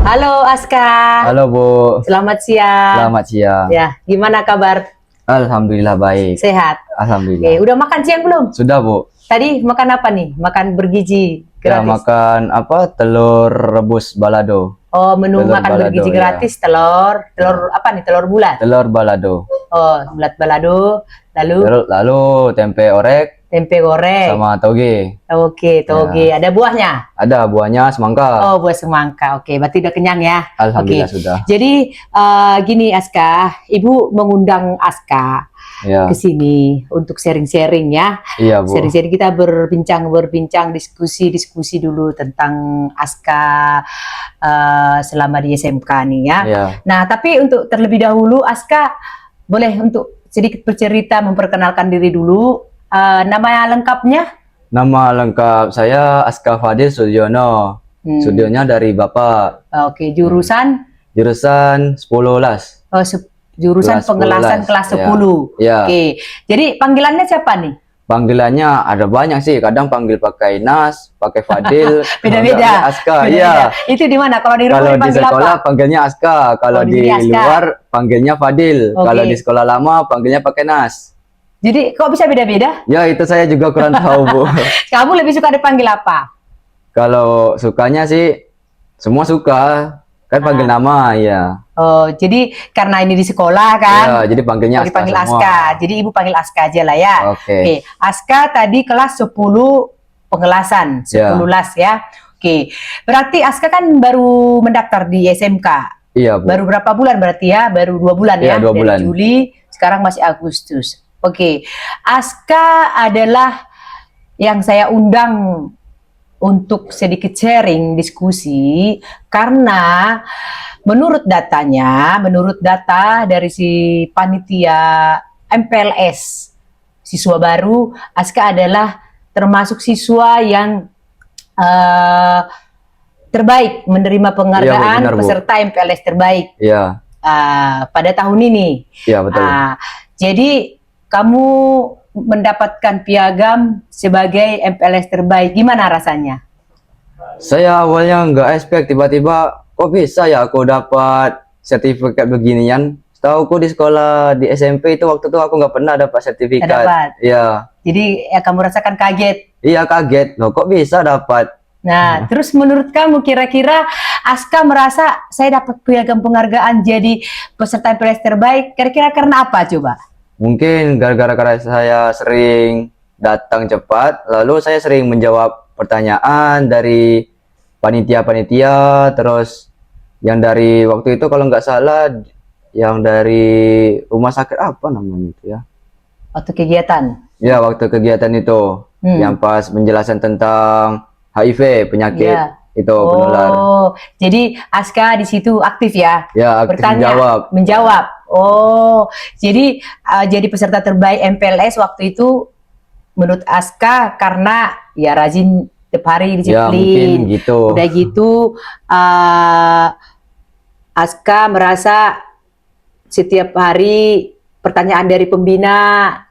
Halo Aska. Halo Bu. Selamat siang. Selamat siang. Ya, gimana kabar? Alhamdulillah baik. Sehat. Alhamdulillah. Udah makan siang belum? Sudah Bu. Tadi makan apa nih? Makan bergizi Ya gratis. makan apa? Telur rebus balado. Oh, menu Telur makan balado, bergizi ya. gratis, telur apa nih? Telur bulat. Telur balado. Oh, bulat balado, lalu Lalu tempe orek tempe goreng. sama toge. Oke, toge. Ada buahnya? Ada buahnya semangka. Oh, buah semangka. Oke, berarti udah kenyang ya. Alhamdulillah Oke. sudah. Jadi gini Aska, Ibu mengundang Aska Ya. ke sini untuk sharing-sharing ya. Iya Bu. Seri-seri kita berbincang, diskusi dulu tentang Aska selama di SMK nih ya. Iya. Nah, tapi untuk terlebih dahulu Aska boleh untuk sedikit bercerita, memperkenalkan diri dulu. Nama lengkapnya? Nama lengkap saya Aska Fadil Sudiono. Studionya dari Bapak. Oke, jurusan? Jurusan 10 las. Jurusan Kelas pengelasan 10. kelas Ya. 10. Ya. Oke. Jadi panggilannya siapa nih? Panggilannya ada banyak sih, kadang panggil pakai Nas, pakai Fadil, Beda-beda. Aska, Beda-beda. iya. Itu di mana? Kalau di rumah Kalau di dipanggil sekolah apa? panggilnya Aska, kalau di di sini Aska. luar panggilnya Fadil. Oke. Kalau di sekolah lama panggilnya pakai Nas. Jadi kok bisa beda-beda? Ya itu saya juga kurang tahu Bu. Kamu lebih suka dipanggil apa? Kalau sukanya sih semua suka, kan panggil nama ya. Oh, jadi karena ini di sekolah kan? Ya, jadi panggilnya Aska Dipanggil semua. Aska. Jadi Ibu panggil Aska aja lah ya. Oke. Aska tadi kelas 10 pengelasan, 10 Ya. las ya. Oke. Berarti Aska kan baru mendaftar di SMK. Iya Bu. Baru berapa bulan berarti ya? Baru 2 bulan ya? Iya, 2 Dari bulan. Juli, sekarang masih Agustus. Oke. Aska adalah yang saya undang untuk sedikit sharing diskusi karena menurut data dari si panitia MPLS siswa baru, Aska adalah termasuk siswa yang terbaik menerima penghargaan benar, Bu. peserta MPLS terbaik Iya. pada tahun ini. Iya betul. Jadi kamu mendapatkan piagam sebagai MPLS terbaik, gimana rasanya? Saya awalnya nggak expect, tiba-tiba kok bisa ya aku dapat sertifikat beginian. Setauku di sekolah di SMP itu waktu itu aku nggak pernah dapat sertifikat. Nggak dapat. Iya. Jadi ya kamu rasakan kaget. Iya kaget. Loh kok bisa dapat? Nah, terus menurut kamu kira-kira Aska merasa saya dapat piagam penghargaan jadi peserta MPLS terbaik, kira-kira karena apa coba? Mungkin gara-gara saya sering datang cepat, lalu saya sering menjawab pertanyaan dari panitia-panitia, terus yang dari waktu itu kalau nggak salah yang dari rumah sakit apa namanya itu ya? Waktu kegiatan. Ya waktu kegiatan itu yang pas menjelaskan tentang HIV penyakit itu penular. Oh, jadi Aska di situ aktif ya? Ya aktif Bertanya, menjawab. Oh, jadi peserta terbaik MPLS waktu itu menurut Aska karena ya rajin tiap hari Ya disiplin. mungkin gitu. Udah gitu Aska merasa setiap hari pertanyaan dari pembina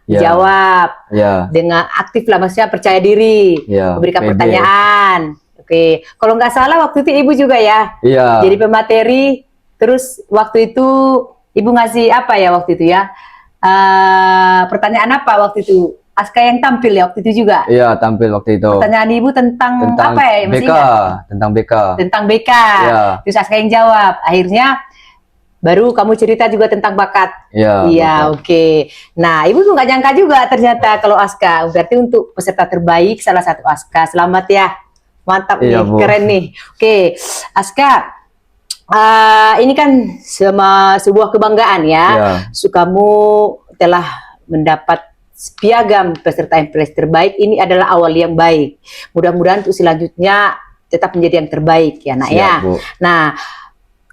dijawab dengan aktif lah, maksudnya percaya diri, memberikan pertanyaan. Oke, kalau nggak salah waktu itu Ibu juga ya, jadi pemateri. Terus waktu itu Ibu ngasih apa ya waktu itu ya? Pertanyaan apa waktu itu? Aska yang tampil ya waktu itu juga? Iya, tampil waktu itu. Pertanyaan Ibu tentang apa ya? BK, tentang BK. Tentang BK. Terus Aska yang jawab. Akhirnya baru kamu cerita juga tentang bakat. Iya, oke. Nah, Ibu nggak nyangka juga ternyata kalau Aska. Berarti untuk peserta terbaik salah satu Aska. Selamat ya. Mantap nih, Bu. keren nih. Oke, Aska. Ini kan sebuah kebanggaan ya. Kamu telah mendapat piagam peserta MPLS terbaik. Ini adalah awal yang baik. Mudah-mudahan untuk selanjutnya tetap menjadi yang terbaik ya, Nak ya. Bu. Nah,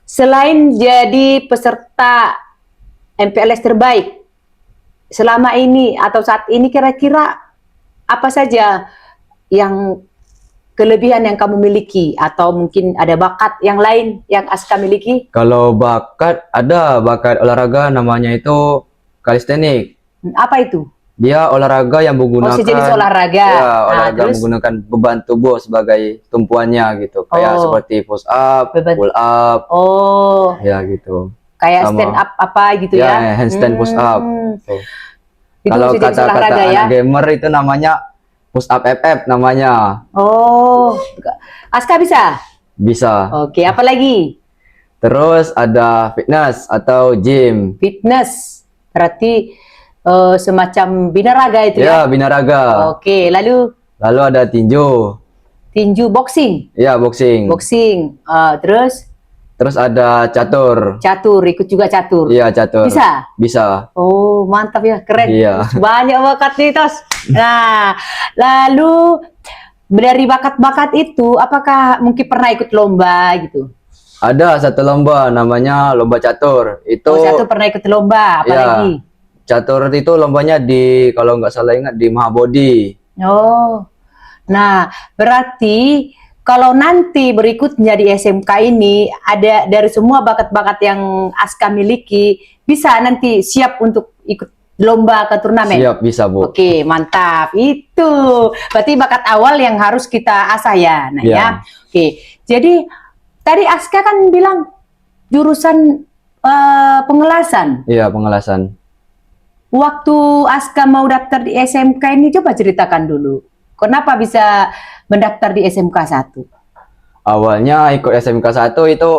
selain jadi peserta MPLS terbaik, selama ini atau saat ini kira-kira apa saja yang kelebihan yang kamu miliki atau mungkin ada bakat yang lain yang Aska miliki? Kalau bakat, ada bakat olahraga namanya itu kalistenik. Apa itu? Dia olahraga yang menggunakan sejenis olahraga. Ya, Nah, olahraga terus? menggunakan beban tubuh sebagai tumpuannya gitu. Kayak seperti push up, pull up. Oh. Ya gitu. Kayak Sama. stand up apa gitu ya. Ya, handstand push up. Gitu. Itu Kalau sejenis kata-kata olahraga ya. anak gamer itu namanya push up FF namanya. Oh. Aska bisa? Bisa. Oke, apa lagi? Terus ada fitness atau gym. Fitness. Berarti semacam binaraga itu ya? Ya, binaraga. Oke, lalu ada tinju. Tinju, boxing. Ya, boxing. Boxing. Terus ada catur. Catur, ikut juga catur. Iya, catur. Bisa? Bisa. Oh, mantap ya, keren. Iya. Banyak bakat nih, Tos. Nah, lalu dari bakat-bakat itu, apakah mungkin pernah ikut lomba gitu? Ada satu lomba namanya lomba catur. Itu catur pernah ikut lomba, apalagi? Ya, catur itu lombanya kalau nggak salah ingat di Mahabodhi. Oh, nah berarti kalau nanti berikutnya di SMK ini ada dari semua bakat-bakat yang Aska miliki, bisa nanti siap untuk ikut lomba ke turnamen? Siap, bisa Bu. Oke, mantap. Itu berarti bakat awal yang harus kita asah ya. Nah ya. Oke, jadi tadi Aska kan bilang jurusan pengelasan. Iya, pengelasan. Waktu Aska mau daftar di SMK ini, coba ceritakan dulu. Kenapa bisa mendaftar di SMK 1? Awalnya ikut SMK 1 itu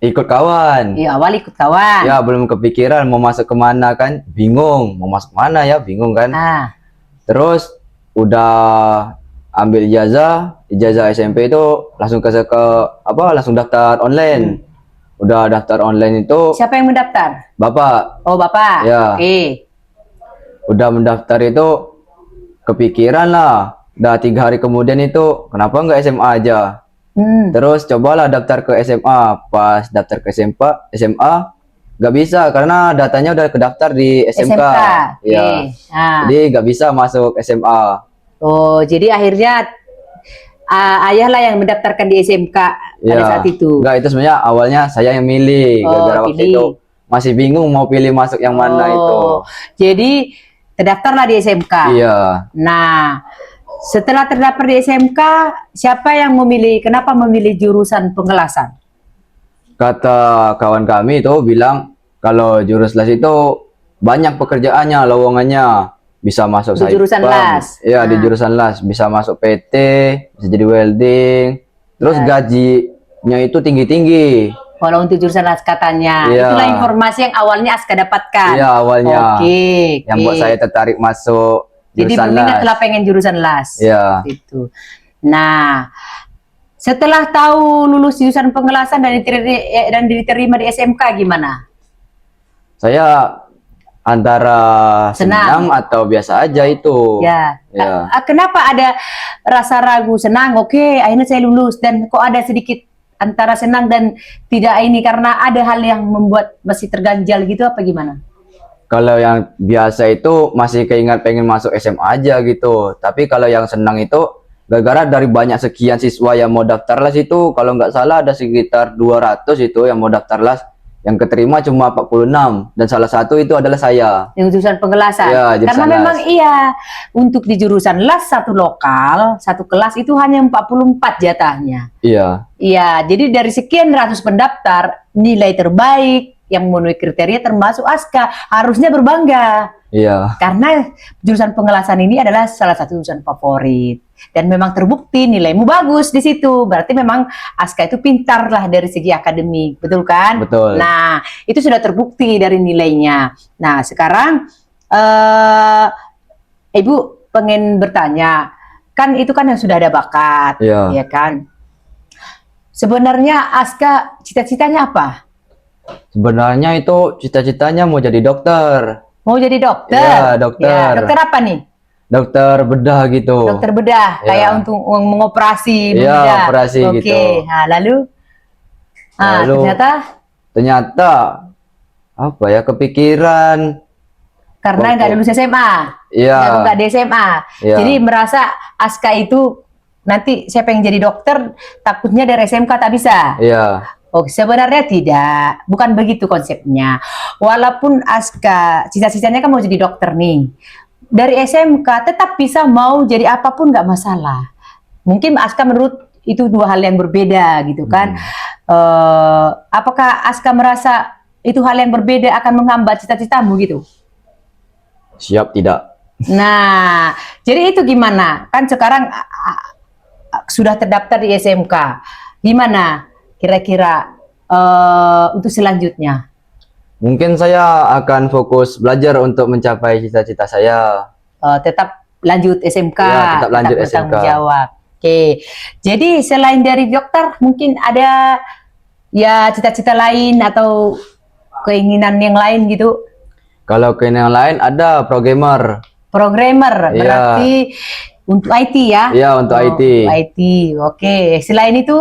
ikut kawan. Iya, awal ikut kawan. Ya, belum kepikiran mau masuk kemana kan. Bingung, mau masuk mana ya, bingung kan. Terus udah ambil ijazah SMP itu langsung langsung daftar online. Udah daftar online itu. Siapa yang mendaftar? Bapak. Oh, Bapak. Ya. Oke. Udah mendaftar itu kepikiran lah. Udah 3 hari kemudian itu kenapa nggak SMA aja? Terus cobalah daftar ke SMA. Pas daftar ke SMA nggak bisa karena datanya udah kedaftar di SMK. Ya. Jadi nggak bisa masuk SMA. Oh, jadi akhirnya ayah lah yang mendaftarkan di SMK pada saat itu. Enggak, itu sebenarnya awalnya saya yang milih. Gara-gara waktu itu masih bingung mau pilih masuk yang mana itu. Jadi terdaftarlah di SMK. Iya. Nah, setelah terdaftar di SMK, siapa yang kenapa memilih jurusan pengelasan? Kata kawan kami itu bilang kalau jurusan las itu banyak pekerjaannya, lowongannya. Bisa masuk di jurusan las. Iya, di jurusan las. Bisa masuk PT, bisa jadi welding. Terus gajinya itu tinggi-tinggi. Kalau untuk jurusan las katanya. Itulah informasi yang awalnya Aska dapatkan. Iya, awalnya. Oke. Yang buat saya tertarik masuk jurusan las. Jadi berminatlah pengen jurusan las. Iya. Itu. Nah, setelah tahu lulus jurusan pengelasan dan diterima di SMK gimana? Saya antara senang atau biasa aja itu. Ya. Kenapa ada rasa ragu senang? Oke, akhirnya saya lulus, dan kok ada sedikit antara senang dan tidak ini karena ada hal yang membuat masih terganjal gitu apa gimana? Kalau yang biasa itu masih keingat pengen masuk SMA aja gitu. Tapi kalau yang senang itu gara-gara dari banyak sekian siswa yang mau daftar las itu, kalau nggak salah ada sekitar 200 itu yang mau daftar las. Yang keterima cuma 46 dan salah satu itu adalah saya. Yang jurusan pengelasan. Ya, karena memang untuk di jurusan las satu lokal, satu kelas itu hanya 44 jatahnya. Iya. Iya, jadi dari sekian ratus pendaftar, nilai terbaik yang memenuhi kriteria termasuk Aska, harusnya berbangga. Iya. Karena jurusan pengelasan ini adalah salah satu jurusan favorit. Dan memang terbukti nilaimu bagus di situ. Berarti memang Aska itu pintar lah dari segi akademik. Betul kan? Betul. Nah, itu sudah terbukti dari nilainya. Nah, sekarang Ibu pengen bertanya. Kan itu kan yang sudah ada bakat. Iya. Ya kan? Sebenarnya Aska cita-citanya apa? Sebenarnya itu cita-citanya mau jadi dokter. Mau jadi dokter? Iya, dokter. Ya, dokter apa nih? Dokter bedah gitu. Dokter bedah, kayak untuk mengoperasi bedah. Iya, operasi gitu. Oke, nah, lalu ternyata apa ya, kepikiran. Karena nggak lulus SMA. Iya. Nggak di SMA. Iya. Jadi merasa Aska itu nanti saya pengen jadi dokter, takutnya dari SMK tak bisa. Iya. Oh, sebenarnya tidak, bukan begitu konsepnya. Walaupun Aska cita-citanya kan mau jadi dokter nih, dari SMK tetap bisa mau jadi apapun nggak masalah. Mungkin Aska menurut itu dua hal yang berbeda gitu kan. Apakah Aska merasa itu hal yang berbeda akan menghambat cita-citamu gitu? Siap, tidak. Nah, jadi itu gimana? Kan sekarang sudah terdaftar di SMK. Gimana kira-kira untuk selanjutnya? Mungkin saya akan fokus belajar untuk mencapai cita-cita saya. Tetap lanjut SMK, Ya, tetap lanjut bertanggung SMK. jawab. Oke, jadi selain dari dokter, mungkin ada ya cita-cita lain atau keinginan yang lain gitu? Kalau keinginan lain ada programmer. Programmer, Iya. berarti untuk IT ya? Iya, untuk IT. Untuk IT, oke. Selain itu?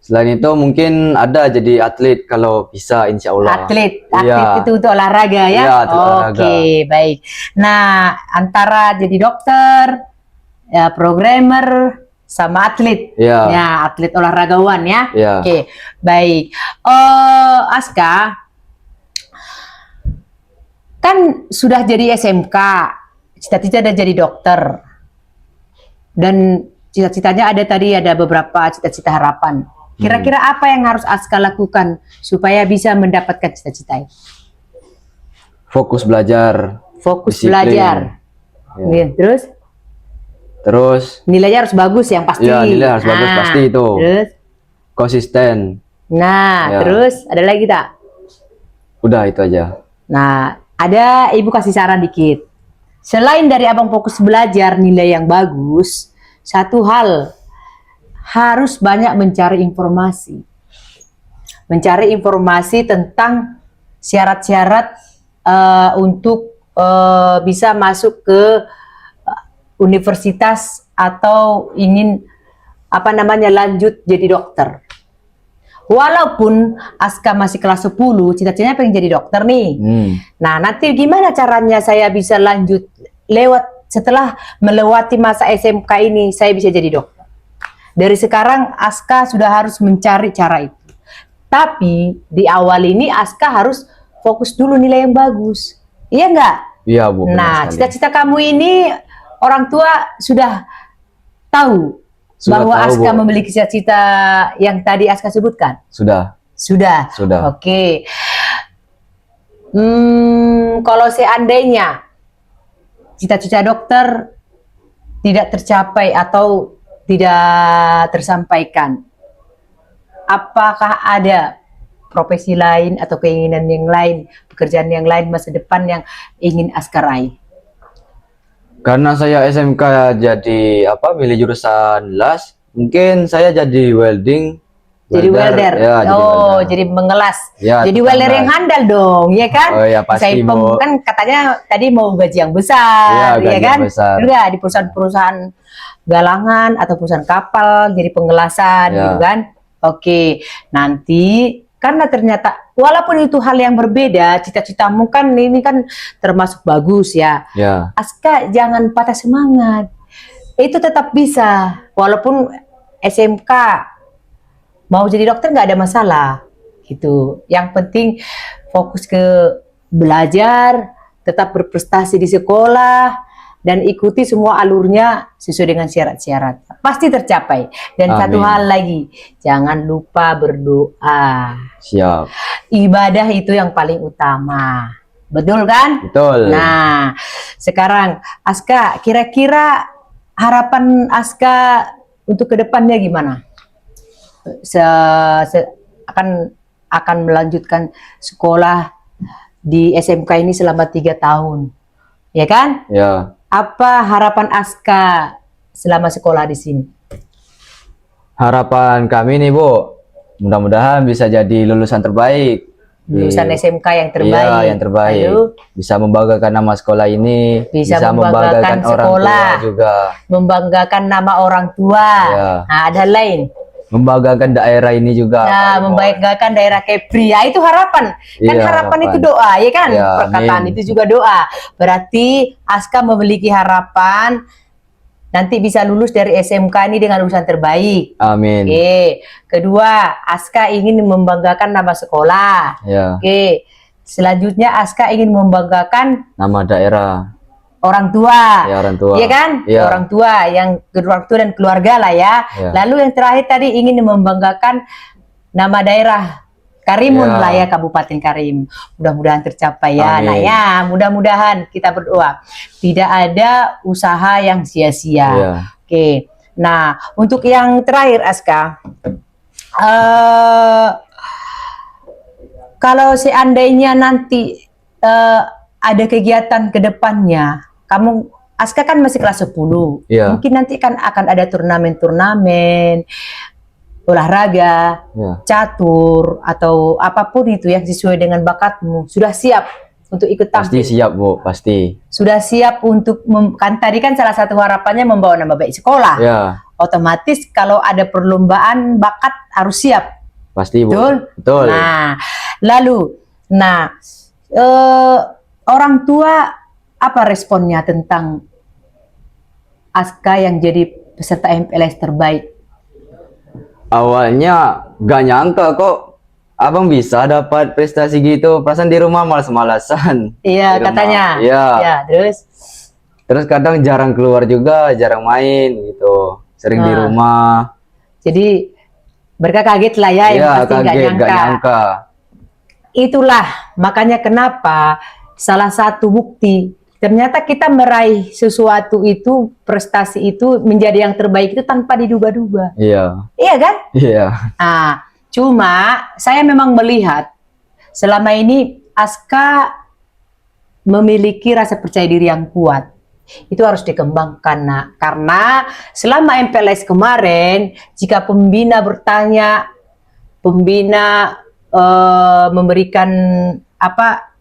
Selain itu mungkin ada jadi atlet kalau bisa, insya Allah. Atlet Iya. itu untuk olahraga ya? Iya, atlet olahraga. Oke, baik. Nah, antara jadi dokter, ya, programmer, sama atlet. Iya. Ya, atlet olahragawan ya? Iya. Oke, baik. Aska, kan sudah jadi SMK, cita-cita udah jadi dokter, dan cita-citanya ada beberapa cita-cita harapan. Kira-kira apa yang harus Aska lakukan supaya bisa mendapatkan cita-cita itu? Fokus belajar. Fokus Disiplin. belajar. Ya. Terus nilainya harus bagus yang pasti. Iya, nilai harus bagus pasti itu. Terus? Konsisten. Nah, Ya. terus ada lagi tak? Udah itu aja. Nah, ada ibu kasih saran dikit. Selain dari abang fokus belajar nilai yang bagus, satu hal harus banyak mencari informasi. Mencari informasi tentang syarat-syarat untuk bisa masuk ke universitas atau ingin lanjut jadi dokter. Walaupun Aska masih kelas 10, cita-citanya pengen jadi dokter nih. Nah, nanti gimana caranya saya bisa lanjut setelah melewati masa SMK ini, saya bisa jadi dokter. Dari sekarang Aska sudah harus mencari cara itu. Tapi di awal ini Aska harus fokus dulu nilai yang bagus. Iya nggak? Iya, Bu. Nah, cita-cita kamu ini orang tua sudah tahu bahwa Aska memiliki cita-cita yang tadi Aska sebutkan? Sudah. Sudah. Oke. Kalau seandainya cita-cita dokter tidak tercapai atau tidak tersampaikan, apakah ada profesi lain atau keinginan yang lain, pekerjaan yang lain masa depan yang ingin Aska raih? Karena saya SMK jadi milih jurusan las, mungkin saya jadi welding. Jadi welder. Ya, jadi mengelas. Ya, jadi welder yang handal dong, ya kan? Oh ya, pasti, Bu. Kan katanya tadi mau gaji yang besar, ya kan? Besar. Udah di perusahaan-perusahaan galangan atau perusahaan kapal jadi pengelasan gitu kan. Oke, nanti karena ternyata walaupun itu hal yang berbeda, cita-citamu kan ini kan termasuk bagus ya. Aska jangan patah semangat. Itu tetap bisa. Walaupun SMK mau jadi dokter nggak ada masalah gitu. Yang penting fokus ke belajar, tetap berprestasi di sekolah, dan ikuti semua alurnya sesuai dengan syarat-syarat. Pasti tercapai. Dan Amin. Satu hal lagi, jangan lupa berdoa. Siap. Ibadah itu yang paling utama. Betul kan? Betul. Nah, sekarang Aska, kira-kira harapan Aska untuk kedepannya gimana? Akan melanjutkan sekolah di SMK ini selama 3 tahun. Ya kan? Ya. Apa harapan Aska selama sekolah di sini? Harapan kami nih, Bu, mudah-mudahan bisa jadi lulusan terbaik. Lulusan SMK yang terbaik. Iya, yang terbaik. Lalu, bisa membanggakan nama sekolah ini, bisa membanggakan orang tua juga. Membanggakan nama orang tua. Ya. Nah, ada lain. Membanggakan daerah ini juga. Nah, membanggakan daerah Kepri. Ya, itu harapan. Kan harapan itu doa, ya kan? Ya, perkataan amin. itu juga doa. Berarti Aska memiliki harapan nanti bisa lulus dari SMK ini dengan lulusan terbaik. Amin. Oke. Kedua, Aska ingin membanggakan nama sekolah. Ya. Oke. Selanjutnya Aska ingin membanggakan nama daerah. orang tua, ya orang tua, iya kan? ya. Orang tua, yang orang tua dan keluarga lah ya. Lalu yang terakhir tadi ingin membanggakan nama daerah Karimun lah ya, Kabupaten Karim. Mudah-mudahan tercapai ya, nak ya. Mudah-mudahan kita berdoa tidak ada usaha yang sia-sia. Oke. Nah, untuk yang terakhir Aska, kalau seandainya nanti ada kegiatan ke depannya, kamu Aska kan masih kelas 10. Mungkin nanti kan akan ada turnamen-turnamen olahraga, catur atau apapun itu yang sesuai dengan bakatmu. Sudah siap untuk ikut tampil? Pasti siap, Bu, pasti. Sudah siap untuk kan tadi kan salah satu harapannya membawa nama baik sekolah. Otomatis kalau ada perlombaan bakat harus siap. Pasti, Bu. Betul. Nah, lalu orang tua apa responnya tentang Aska yang jadi peserta MPLS terbaik? Awalnya gak nyangka kok abang bisa dapat prestasi gitu. Perasaan di rumah malas-malasan. Iya, katanya. Iya. Terus kadang jarang keluar juga, jarang main gitu. Sering di rumah. Jadi mereka kaget lah ya, yang pasti gak nyangka. Itulah makanya kenapa salah satu bukti ternyata kita meraih sesuatu itu, prestasi itu menjadi yang terbaik itu tanpa diduga-duga. Iya kan? Iya. Nah, cuma saya memang melihat selama ini Aska memiliki rasa percaya diri yang kuat. Itu harus dikembangkan, nak. Karena selama MPLS kemarin, jika pembina bertanya, pembina memberikan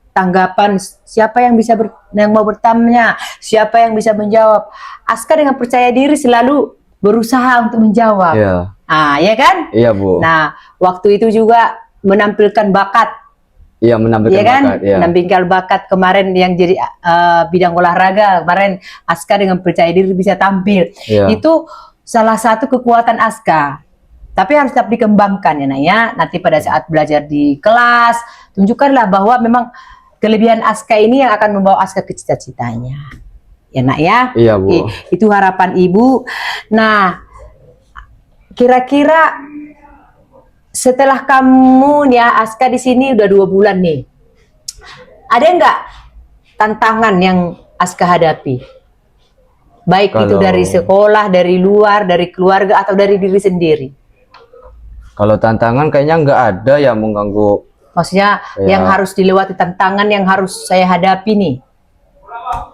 tanggapan, siapa yang bisa yang mau bertanya, siapa yang bisa menjawab, Aska dengan percaya diri selalu berusaha untuk menjawab. Ya kan? Iya, Bu. Nah, waktu itu juga menampilkan bakat. Menampilkan bakat kemarin yang jadi bidang olahraga kemarin, Aska dengan percaya diri bisa tampil. Itu salah satu kekuatan Aska. Tapi harus tetap dikembangkan ya, nak ya. Nanti pada saat belajar di kelas, tunjukkanlah bahwa memang kelebihan Aska ini yang akan membawa Aska ke cita-citanya. Ya, nak ya. Iya, Bu. Itu harapan Ibu. Nah, kira-kira setelah kamu ya Aska di sini udah 2 bulan nih, ada nggak tantangan yang Aska hadapi? Baik itu dari sekolah, dari luar, dari keluarga, atau dari diri sendiri? Kalau tantangan kayaknya nggak ada yang mengganggu. Maksudnya yang harus dilewati, tantangan yang harus saya hadapi nih,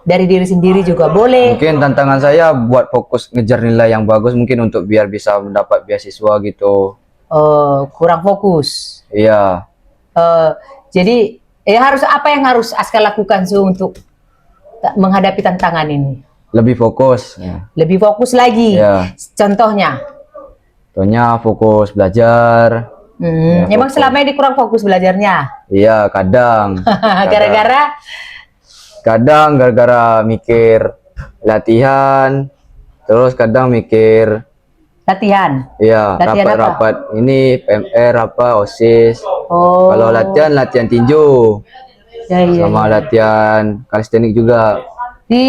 dari diri sendiri juga boleh. Mungkin tantangan saya buat fokus ngejar nilai yang bagus, mungkin untuk biar bisa mendapat beasiswa gitu. Kurang fokus. Iya. Jadi harus apa yang harus Aska lakukan untuk menghadapi tantangan ini? Lebih fokus. Lebih fokus lagi. Contohnya fokus belajar. Emang selama ini kurang fokus belajarnya? Iya, kadang. Gara-gara mikir latihan, terus kadang mikir latihan. Iya, rapat-rapat ini PMR OSIS. Kalau latihan tinju. Sama latihan kalistenik juga. Di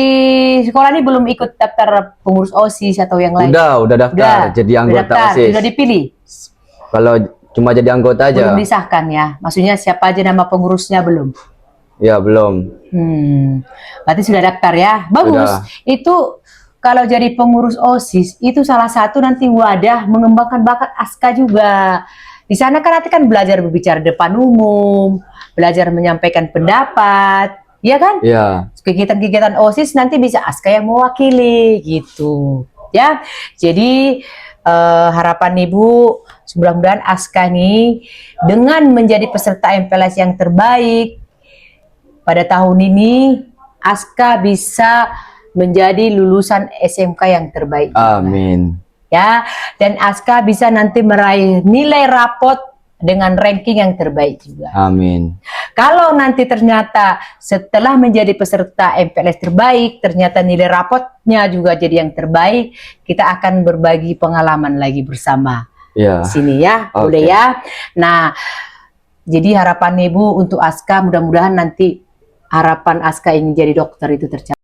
sekolah ini belum ikut daftar pengurus OSIS atau yang lain? Udah daftar jadi anggota OSIS. Sudah dipilih? Kalau cuma jadi anggota aja. Belum disahkan ya? Maksudnya siapa aja nama pengurusnya belum? Ya, belum. Berarti sudah daftar ya? Bagus. Itu kalau jadi pengurus OSIS, itu salah satu nanti wadah mengembangkan bakat Aska juga. Di sana kan nanti kan belajar berbicara depan umum, belajar menyampaikan pendapat, ya kan? Iya. Kegiatan-kegiatan OSIS nanti bisa Aska yang mewakili gitu. Ya. Jadi harapan Ibu, mudah-mudahan Aska nih dengan menjadi peserta MPLS yang terbaik pada tahun ini, Aska bisa menjadi lulusan SMK yang terbaik. Amin. Ya, dan Aska bisa nanti meraih nilai rapot dengan ranking yang terbaik juga. Amin. Kalau nanti ternyata setelah menjadi peserta MPLS terbaik, ternyata nilai rapotnya juga jadi yang terbaik, kita akan berbagi pengalaman lagi bersama. Sini ya, boleh ya. Nah, jadi harapan Ibu untuk Aska, mudah-mudahan nanti harapan Aska ingin jadi dokter itu tercapai.